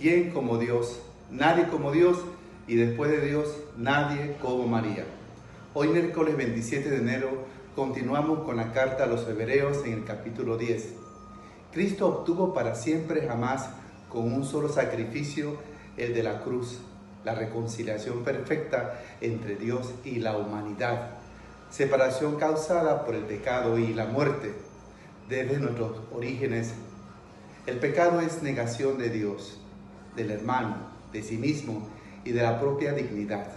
¿Quién como Dios? Nadie como Dios, y después de Dios, nadie como María. Hoy, miércoles 27 de enero, continuamos con la carta a los Hebreos en el capítulo 10. Cristo obtuvo para siempre jamás, con un solo sacrificio, el de la cruz, la reconciliación perfecta entre Dios y la humanidad, separación causada por el pecado y la muerte desde nuestros orígenes. El pecado es negación de Dios, del hermano, de sí mismo y de la propia dignidad.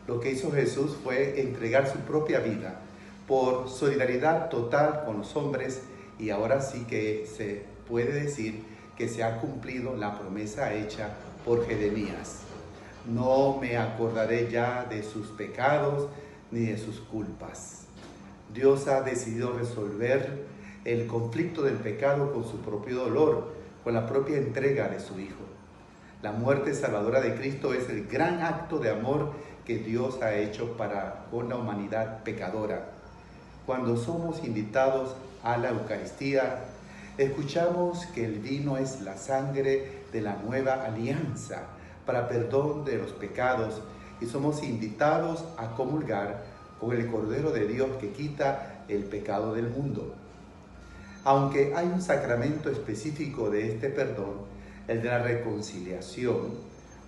Lo que hizo Jesús fue entregar su propia vida por solidaridad total con los hombres, y ahora sí que se puede decir que se ha cumplido la promesa hecha por Jeremías. No me acordaré ya de sus pecados ni de sus culpas. Dios ha decidido resolver el conflicto del pecado con su propio dolor, con la propia entrega de su Hijo. La muerte salvadora de Cristo es el gran acto de amor que Dios ha hecho para con la humanidad pecadora. Cuando somos invitados a la Eucaristía, escuchamos que el vino es la sangre de la nueva alianza para perdón de los pecados, y somos invitados a comulgar con el Cordero de Dios que quita el pecado del mundo. Aunque hay un sacramento específico de este perdón, el de la reconciliación,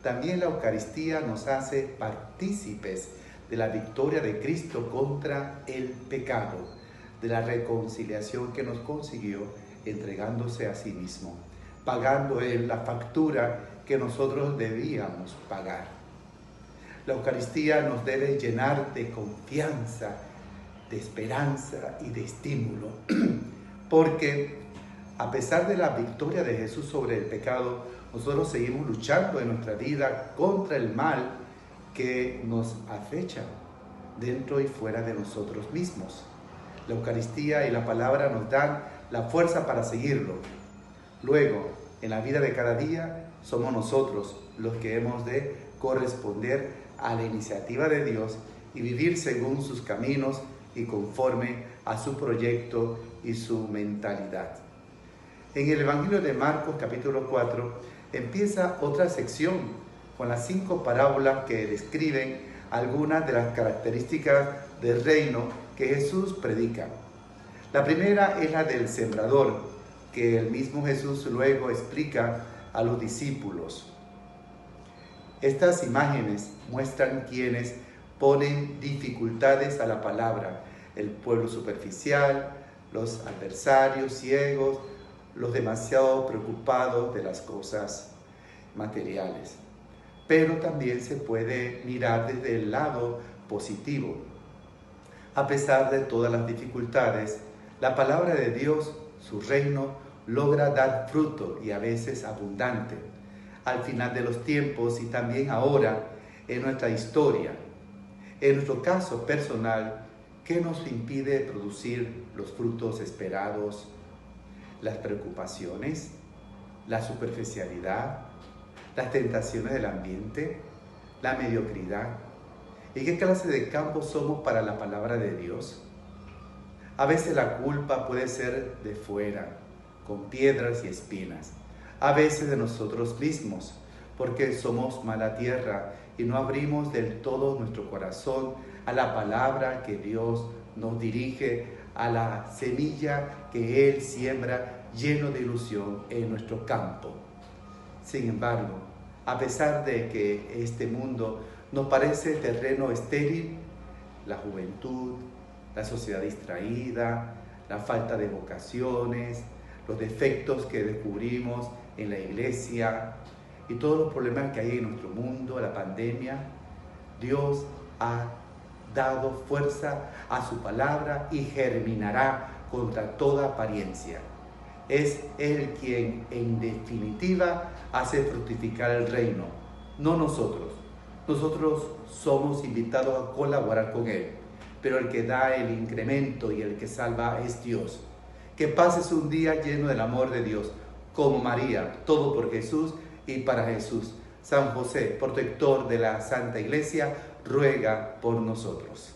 también la Eucaristía nos hace partícipes de la victoria de Cristo contra el pecado, de la reconciliación que nos consiguió entregándose a sí mismo, pagando Él la factura que nosotros debíamos pagar. La Eucaristía nos debe llenar de confianza, de esperanza y de estímulo, porque a pesar de la victoria de Jesús sobre el pecado, nosotros seguimos luchando en nuestra vida contra el mal que nos acecha dentro y fuera de nosotros mismos. La Eucaristía y la palabra nos dan la fuerza para seguirlo. Luego, en la vida de cada día, somos nosotros los que hemos de corresponder a la iniciativa de Dios y vivir según sus caminos y conforme a su proyecto y su mentalidad. En el Evangelio de Marcos, capítulo 4, empieza otra sección con las 5 parábolas que describen algunas de las características del reino que Jesús predica. La primera es la del sembrador, que el mismo Jesús luego explica a los discípulos. Estas imágenes muestran quienes ponen dificultades a la palabra: el pueblo superficial, los adversarios ciegos, los demasiado preocupados de las cosas materiales. Pero también se puede mirar desde el lado positivo. A pesar de todas las dificultades, la palabra de Dios, su reino, logra dar fruto, y a veces abundante, al final de los tiempos y también ahora en nuestra historia. En nuestro caso personal, ¿qué nos impide producir los frutos esperados? Las preocupaciones, la superficialidad, las tentaciones del ambiente, la mediocridad. ¿Y qué clase de campo somos para la palabra de Dios? A veces la culpa puede ser de fuera, con piedras y espinas. A veces de nosotros mismos, porque somos mala tierra y no abrimos del todo nuestro corazón a la palabra que Dios nos dirige, a la semilla que Él siembra lleno de ilusión en nuestro campo. Sin embargo, a pesar de que este mundo nos parece terreno estéril, la juventud, la sociedad distraída, la falta de vocaciones, los defectos que descubrimos en la iglesia y todos los problemas que hay en nuestro mundo, la pandemia, Dios ha dado fuerza a su palabra y germinará contra toda apariencia. Es Él quien, en definitiva, hace fructificar el reino, no nosotros. Nosotros somos invitados a colaborar con Él, pero el que da el incremento y el que salva es Dios. Que pases un día lleno del amor de Dios, como María, todo por Jesús y para Jesús. San José, protector de la Santa Iglesia, ruega por nosotros.